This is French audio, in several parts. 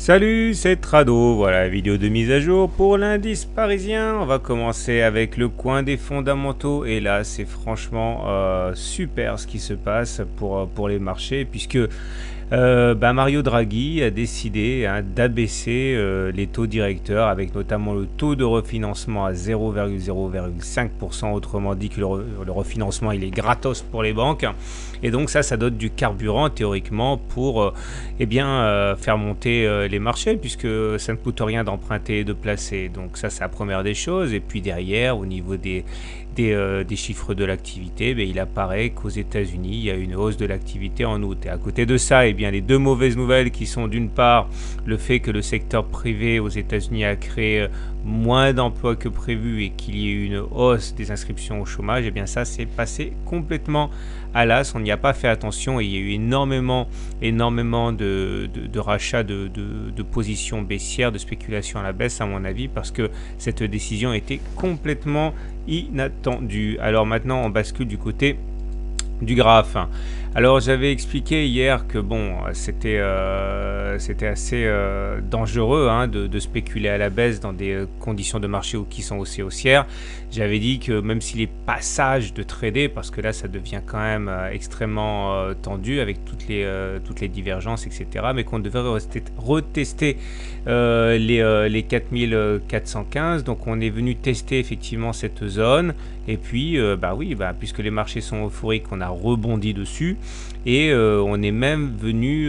Salut, c'est Trado, voilà la vidéo de mise à jour pour l'indice parisien. On va commencer avec le coin des fondamentaux et là c'est franchement super ce qui se passe pour les marchés puisque Mario Draghi a décidé d'abaisser les taux directeurs avec notamment le taux de refinancement à 0,5%, autrement dit que le refinancement il est gratos pour les banques et donc ça donne du carburant théoriquement pour faire monter les marchés puisque ça ne coûte rien d'emprunter et de placer. Donc ça c'est la première des choses. Et puis derrière au niveau des chiffres de l'activité, il apparaît qu'aux États-Unis, il y a une hausse de l'activité en août. Et à côté de ça, les deux mauvaises nouvelles qui sont d'une part le fait que le secteur privé aux États-Unis a créé moins d'emplois que prévu et qu'il y ait eu une hausse des inscriptions au chômage, ça s'est passé complètement à l'as. On n'y a pas fait attention et il y a eu énormément de rachats de positions baissières, de spéculation à la baisse à mon avis, parce que cette décision était complètement inattendue. Alors maintenant on bascule du côté du graphe. Alors j'avais expliqué hier que c'était assez dangereux de spéculer à la baisse dans des conditions de marché qui sont aussi haussières. J'avais dit que même si les passages de trader, parce que là ça devient quand même extrêmement tendu avec toutes les divergences, etc., mais qu'on devrait retester les 4415. Donc on est venu tester effectivement cette zone et puis puisque les marchés sont euphoriques, on a rebondi dessus et on est même venu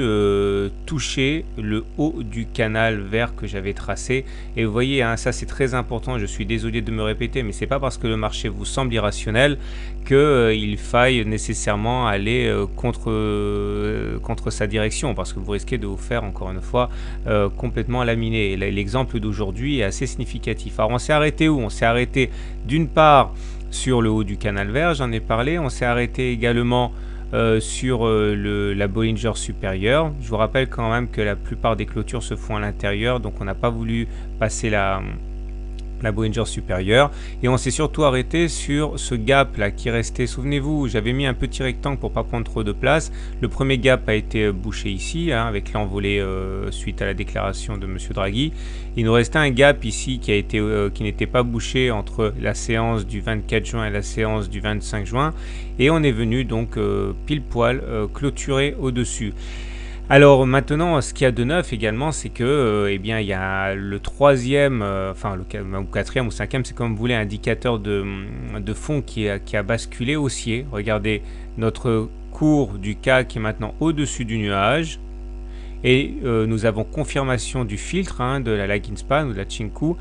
toucher le haut du canal vert que j'avais tracé. Et vous voyez, ça c'est très important, je suis désolé de me répéter, mais c'est pas parce que le marché vous semble irrationnel qu'il faille nécessairement aller contre sa direction, parce que vous risquez de vous faire encore une fois complètement laminer. Et l'exemple d'aujourd'hui est assez significatif. Alors on s'est arrêté où? On s'est arrêté d'une part sur le haut du canal vert, j'en ai parlé. On s'est arrêté également sur la Bollinger supérieure. Je vous rappelle quand même que la plupart des clôtures se font à l'intérieur, donc on n'a pas voulu passer la Bollinger supérieure, et on s'est surtout arrêté sur ce gap là qui restait. Souvenez-vous, j'avais mis un petit rectangle pour pas prendre trop de place. Le premier gap a été bouché ici avec l'envolée suite à la déclaration de monsieur Draghi. Il nous restait un gap ici qui n'était pas bouché entre la séance du 24 juin et la séance du 25 juin, et on est venu donc pile poil clôturer au dessus. Alors maintenant, ce qu'il y a de neuf également, c'est que il y a le troisième, ou quatrième ou cinquième, c'est comme vous voulez, indicateur de fond qui a basculé haussier. Regardez notre cours du CAC qui est maintenant au-dessus du nuage. Et nous avons confirmation du filtre de la lagging span ou de la Chinku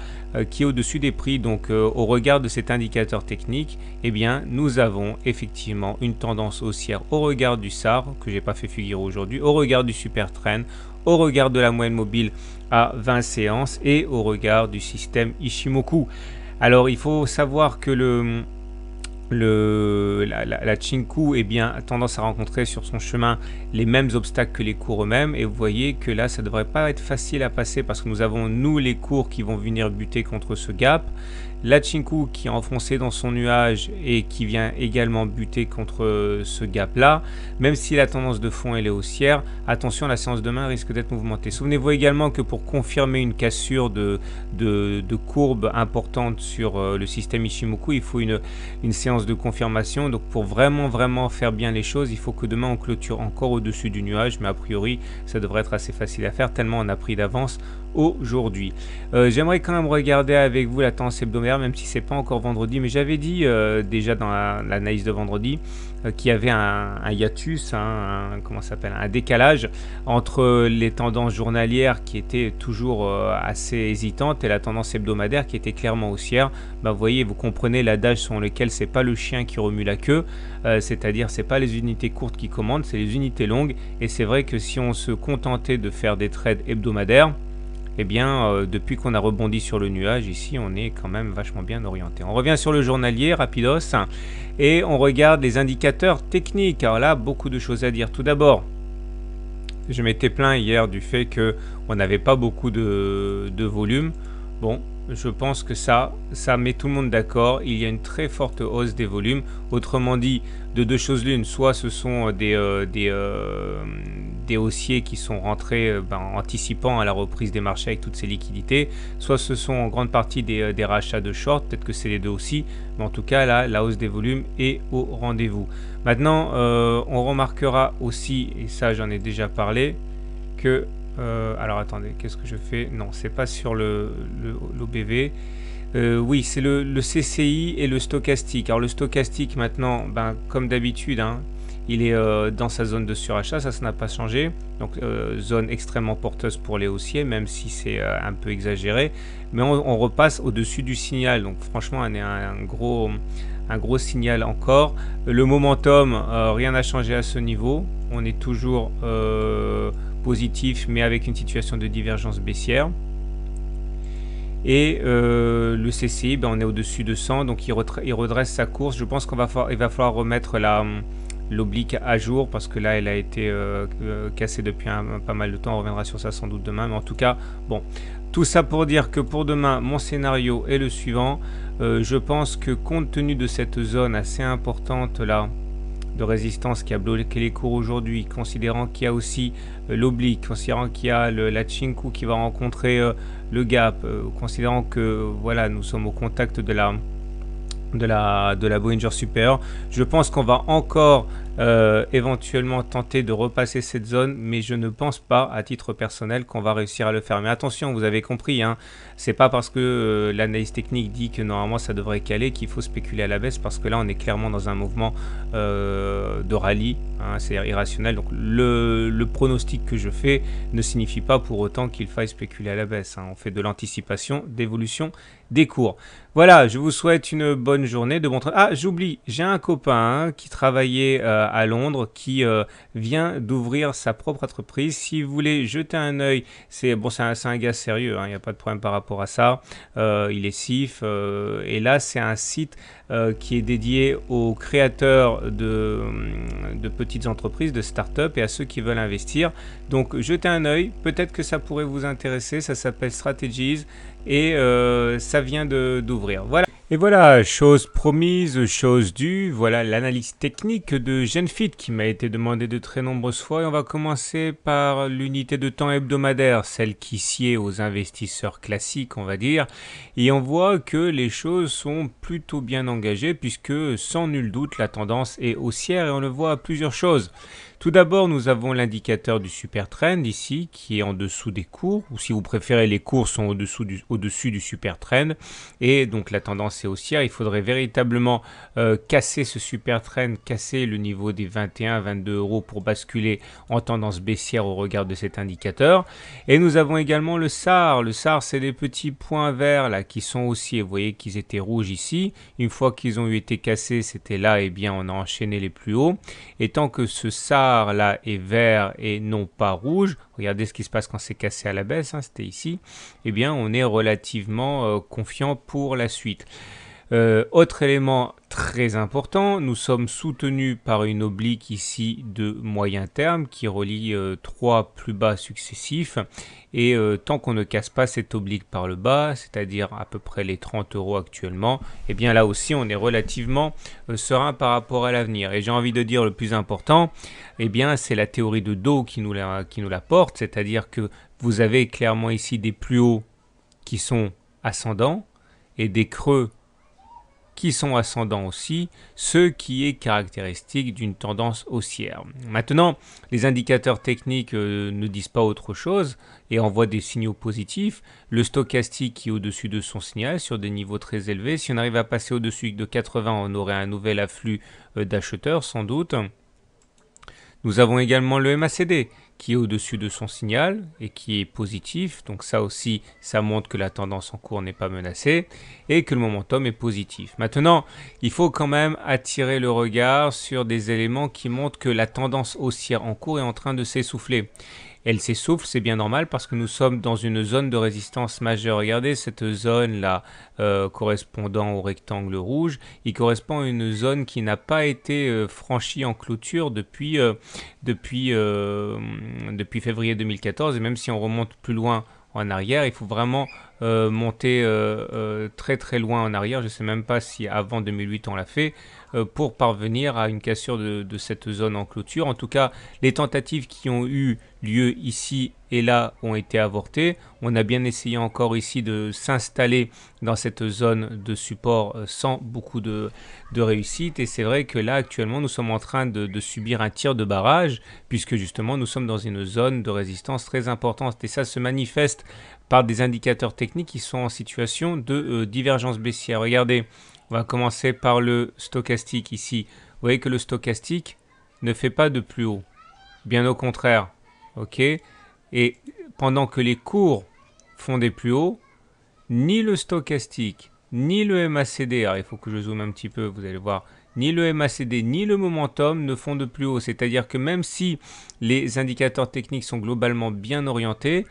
qui est au-dessus des prix. Donc au regard de cet indicateur technique, nous avons effectivement une tendance haussière au regard du SAR que j'ai pas fait figurer aujourd'hui, au regard du super trend, au regard de la moyenne mobile à 20 séances et au regard du système Ichimoku. Alors il faut savoir que la Chinku a tendance à rencontrer sur son chemin les mêmes obstacles que les cours eux-mêmes, et vous voyez que là ça devrait pas être facile à passer parce que nous avons les cours qui vont venir buter contre ce gap, la Chinku qui est enfoncée dans son nuage et qui vient également buter contre ce gap là. Même si la tendance de fond elle est haussière, attention, la séance de demain risque d'être mouvementée. Souvenez-vous également que pour confirmer une cassure de courbe importante sur le système Ichimoku, il faut une séance de confirmation. Donc pour vraiment faire bien les choses, il faut que demain on clôture encore au-dessus du nuage, mais a priori ça devrait être assez facile à faire tellement on a pris d'avance aujourd'hui. J'aimerais quand même regarder avec vous la tendance hebdomadaire, même si c'est pas encore vendredi, mais j'avais dit déjà dans l'analyse de vendredi qu'il y avait un hiatus, un décalage entre les tendances journalières qui étaient toujours assez hésitantes et la tendance hebdomadaire qui était clairement haussière. Vous voyez, vous comprenez l'adage selon lequel c'est pas le chien qui remue la queue, c'est-à-dire c'est pas les unités courtes qui commandent, c'est les unités longues. Et c'est vrai que si on se contentait de faire des trades hebdomadaires, depuis qu'on a rebondi sur le nuage, ici, on est quand même vachement bien orienté. On revient sur le journalier, rapidos, et on regarde les indicateurs techniques. Alors là, beaucoup de choses à dire. Tout d'abord, je m'étais plaint hier du fait qu'on n'avait pas beaucoup de volume. Bon, je pense que ça met tout le monde d'accord. Il y a une très forte hausse des volumes. Autrement dit, de deux choses l'une, soit ce sont des des haussiers qui sont rentrés anticipant à la reprise des marchés avec toutes ces liquidités, soit ce sont en grande partie des rachats de short, peut-être que c'est les deux aussi, mais en tout cas là, la hausse des volumes est au rendez-vous. Maintenant, on remarquera aussi, et ça j'en ai déjà parlé, que... alors attendez, qu'est-ce que je fais? Non, c'est pas sur l'OBV. Oui, c'est le CCI et le stochastique. Alors le stochastique maintenant, comme d'habitude, hein, il est dans sa zone de surachat, ça n'a pas changé. Donc zone extrêmement porteuse pour les haussiers, même si c'est un peu exagéré. Mais on repasse au-dessus du signal. Donc franchement, on est un gros signal encore. Le momentum, rien n'a changé à ce niveau. On est toujours positif, mais avec une situation de divergence baissière. Et le CCI, on est au-dessus de 100, donc il redresse sa course. Je pense qu'il va falloir remettre l'oblique à jour, parce que là, elle a été cassée depuis pas mal de temps. On reviendra sur ça sans doute demain. Mais en tout cas, bon, tout ça pour dire que pour demain, mon scénario est le suivant. Je pense que compte tenu de cette zone assez importante là, de résistance qui a bloqué les cours aujourd'hui, considérant qu'il y a aussi l'oblique, considérant qu'il y a la Chinku qui va rencontrer le gap, considérant que voilà, nous sommes au contact de la Bollinger Super, je pense qu'on va encore éventuellement tenter de repasser cette zone, mais je ne pense pas à titre personnel qu'on va réussir à le faire. Mais attention, vous avez compris, hein, c'est pas parce que l'analyse technique dit que normalement ça devrait caler qu'il faut spéculer à la baisse, parce que là on est clairement dans un mouvement de rallye, hein, c'est irrationnel. Donc le pronostic que je fais ne signifie pas pour autant qu'il faille spéculer à la baisse, hein. On fait de l'anticipation d'évolution des cours. Voilà, je vous souhaite une bonne journée, de bon travail. Ah, j'oublie, j'ai un copain qui travaillait à Londres, qui vient d'ouvrir sa propre entreprise. Si vous voulez jeter un œil, c'est un gars sérieux, hein, il n'y a pas de problème par rapport à ça. Il est SIF, et là c'est un site qui est dédié aux créateurs de petites entreprises, de start-up, et à ceux qui veulent investir. Donc jetez un œil, peut-être que ça pourrait vous intéresser. Ça s'appelle Strategies et ça vient d'ouvrir. Voilà. Et voilà, chose promise, chose due, voilà l'analyse technique de Genfit qui m'a été demandée de très nombreuses fois. Et on va commencer par l'unité de temps hebdomadaire, celle qui sied aux investisseurs classiques, on va dire. Et on voit que les choses sont plutôt bien engagées, puisque sans nul doute la tendance est haussière, et on le voit à plusieurs choses. Tout d'abord, nous avons l'indicateur du super trend ici, qui est en dessous des cours, ou si vous préférez, les cours sont au-dessus du super trend, et donc la tendance est haussière. Il faudrait véritablement casser ce super trend, casser le niveau des 21-22 euros pour basculer en tendance baissière au regard de cet indicateur. Et nous avons également le SAR. Le SAR, c'est des petits points verts là qui sont haussiers. Vous voyez qu'ils étaient rouges ici. Une fois qu'ils ont été cassés, c'était là, et bien on a enchaîné les plus hauts. Et tant que ce SAR là est vert et non pas rouge, regardez ce qui se passe quand c'est cassé à la baisse, hein, c'était ici, eh bien on est relativement confiant pour la suite. Autre élément très important, nous sommes soutenus par une oblique ici de moyen terme qui relie trois plus bas successifs, et tant qu'on ne casse pas cette oblique par le bas, c'est-à-dire à peu près les 30 euros actuellement, eh bien là aussi on est relativement serein par rapport à l'avenir. Et j'ai envie de dire le plus important, eh bien c'est la théorie de Dow qui nous la porte, c'est-à-dire que vous avez clairement ici des plus hauts qui sont ascendants et des creux qui sont ascendants aussi, ce qui est caractéristique d'une tendance haussière. Maintenant, les indicateurs techniques ne disent pas autre chose et envoient des signaux positifs. Le stochastique qui est au-dessus de son signal sur des niveaux très élevés. Si on arrive à passer au-dessus de 80, on aurait un nouvel afflux d'acheteurs sans doute. Nous avons également le MACD qui est au-dessus de son signal et qui est positif. Donc ça aussi, ça montre que la tendance en cours n'est pas menacée et que le momentum est positif. Maintenant, il faut quand même attirer le regard sur des éléments qui montrent que la tendance haussière en cours est en train de s'essouffler. Elle s'essouffle, c'est bien normal parce que nous sommes dans une zone de résistance majeure. Regardez cette zone-là correspondant au rectangle rouge. Il correspond à une zone qui n'a pas été franchie en clôture depuis février 2014. Et même si on remonte plus loin en arrière, il faut vraiment monter très très loin en arrière. Je ne sais même pas si avant 2008 on l'a fait, pour parvenir à une cassure de cette zone en clôture. En tout cas, les tentatives qui ont eu lieu ici et là ont été avortées. On a bien essayé encore ici de s'installer dans cette zone de support sans beaucoup de réussite. Et c'est vrai que là, actuellement, nous sommes en train de subir un tir de barrage, puisque justement, nous sommes dans une zone de résistance très importante. Et ça se manifeste par des indicateurs techniques qui sont en situation de divergence baissière. Regardez, on va commencer par le stochastique ici. Vous voyez que le stochastique ne fait pas de plus haut. Bien au contraire. Ok. Et pendant que les cours font des plus hauts, ni le stochastique, ni le MACD, alors il faut que je zoome un petit peu, vous allez voir, ni le MACD, ni le momentum ne font de plus haut. C'est-à-dire que même si les indicateurs techniques sont globalement bien orientés,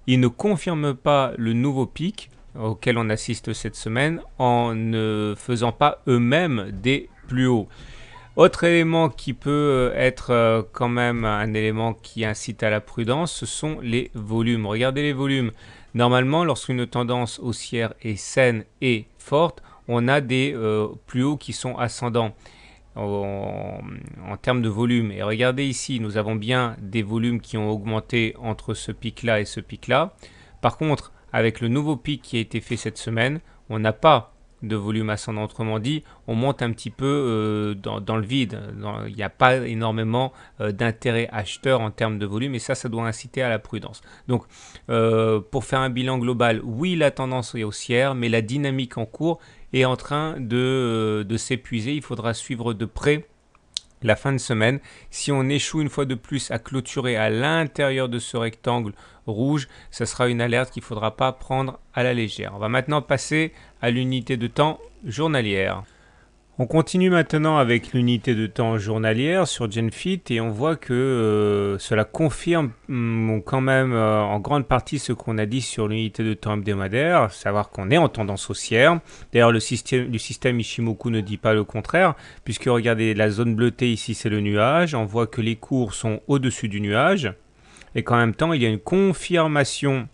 ils ne confirment pas le nouveau pic auquel on assiste cette semaine en ne faisant pas eux-mêmes des plus hauts. Autre élément qui peut être quand même un élément qui incite à la prudence, ce sont les volumes. Regardez les volumes. Normalement, lorsqu'une tendance haussière est saine et forte, on a des plus hauts qui sont ascendants en termes de volume. Et regardez ici, nous avons bien des volumes qui ont augmenté entre ce pic-là et ce pic-là. Par contre, avec le nouveau pic qui a été fait cette semaine, on n'a pas de volume ascendant. Autrement dit, on monte un petit peu dans le vide. Il n'y a pas énormément d'intérêt acheteur en termes de volume et ça doit inciter à la prudence. Donc, pour faire un bilan global, oui, la tendance est haussière, mais la dynamique en cours est en train de s'épuiser. Il faudra suivre de près la fin de semaine. Si on échoue une fois de plus à clôturer à l'intérieur de ce rectangle rouge, ce sera une alerte qu'il ne faudra pas prendre à la légère. On va maintenant passer à l'unité de temps journalière. On continue maintenant avec l'unité de temps journalière sur Genfit et on voit que cela confirme quand même en grande partie ce qu'on a dit sur l'unité de temps hebdomadaire, savoir qu'on est en tendance haussière. D'ailleurs, le système Ishimoku ne dit pas le contraire, puisque regardez, la zone bleutée ici, c'est le nuage. On voit que les cours sont au-dessus du nuage et qu'en même temps, il y a une confirmation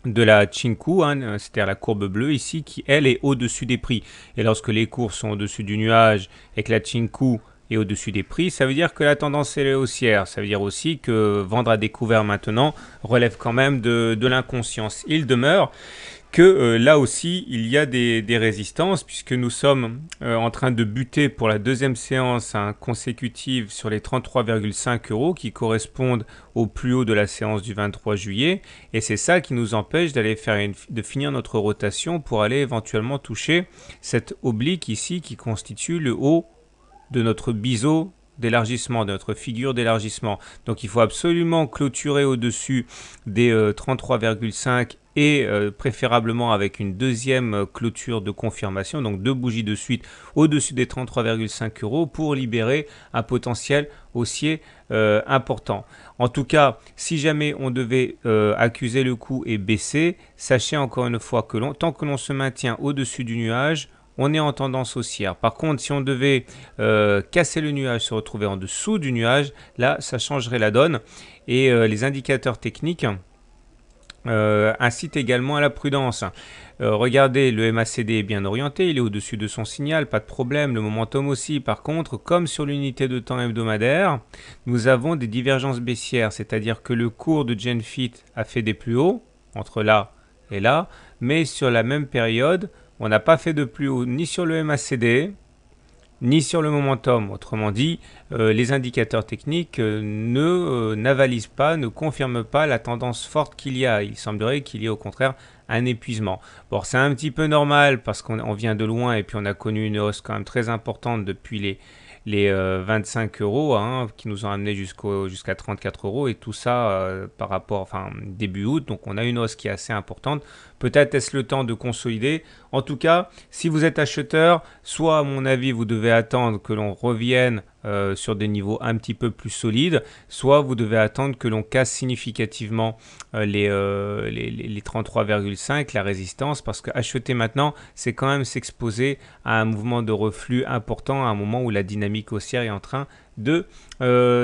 de la Chinku, c'est-à-dire la courbe bleue ici, qui elle est au-dessus des prix. Et lorsque les cours sont au-dessus du nuage et que la Chinku est au-dessus des prix, ça veut dire que la tendance est haussière. Ça veut dire aussi que vendre à découvert maintenant relève quand même de l'inconscience. Il demeure que là aussi, il y a des résistances puisque nous sommes en train de buter pour la deuxième séance consécutive sur les 33,5 € qui correspondent au plus haut de la séance du 23 juillet. Et c'est ça qui nous empêche de finir notre rotation pour aller éventuellement toucher cette oblique ici qui constitue le haut de notre biseau d'élargissement, de notre figure d'élargissement. Donc il faut absolument clôturer au-dessus des 33,5 et préférablement avec une deuxième clôture de confirmation, donc 2 bougies de suite au-dessus des 33,5 € pour libérer un potentiel haussier important. En tout cas, si jamais on devait accuser le coup et baisser, sachez encore une fois que tant que l'on se maintient au-dessus du nuage, on est en tendance haussière. Par contre, si on devait casser le nuage, se retrouver en dessous du nuage, là, ça changerait la donne. Et les indicateurs techniques incitent également à la prudence. Regardez, le MACD est bien orienté, il est au-dessus de son signal, pas de problème. Le momentum aussi. Par contre, comme sur l'unité de temps hebdomadaire, nous avons des divergences baissières, c'est-à-dire que le cours de Genfit a fait des plus hauts, entre là et là, mais sur la même période, on n'a pas fait de plus haut ni sur le MACD, ni sur le momentum. Autrement dit, les indicateurs techniques n'avalisent pas, ne confirment pas la tendance forte qu'il y a. Il semblerait qu'il y ait au contraire un épuisement. Bon, c'est un petit peu normal parce qu'on vient de loin et puis on a connu une hausse quand même très importante depuis les 25 € qui nous ont amené jusqu'à 34 € et tout ça par rapport, début août. Donc on a une hausse qui est assez importante. Peut-être est-ce le temps de consolider. En tout cas, si vous êtes acheteur, soit à mon avis vous devez attendre que l'on revienne sur des niveaux un petit peu plus solides, soit vous devez attendre que l'on casse significativement les 33,5, la résistance, parce qu'acheter maintenant, c'est quand même s'exposer à un mouvement de reflux important, à un moment où la dynamique haussière est en train de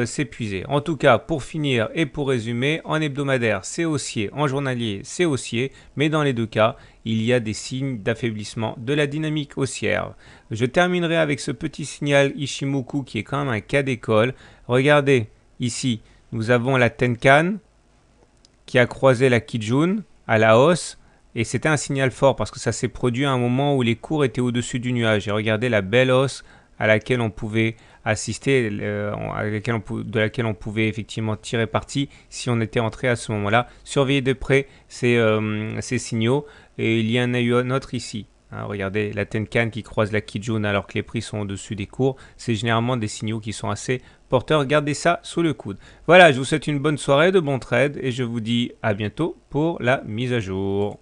s'épuiser. En tout cas, pour finir et pour résumer, en hebdomadaire, c'est haussier, en journalier, c'est haussier, mais dans les deux cas, il y a des signes d'affaiblissement de la dynamique haussière. Je terminerai avec ce petit signal Ishimoku qui est quand même un cas d'école. Regardez, ici, nous avons la Tenkan qui a croisé la Kijun à la hausse. Et c'était un signal fort parce que ça s'est produit à un moment où les cours étaient au-dessus du nuage. Et regardez la belle hausse à laquelle on pouvait assister, de laquelle on pouvait effectivement tirer parti si on était entré à ce moment-là. Surveillez de près ces signaux. Et il y en a eu un autre ici. Hein, regardez la Tenkan qui croise la Kijun alors que les prix sont au-dessus des cours. C'est généralement des signaux qui sont assez porteurs. Gardez ça sous le coude. Voilà, je vous souhaite une bonne soirée, de bons trades et je vous dis à bientôt pour la mise à jour.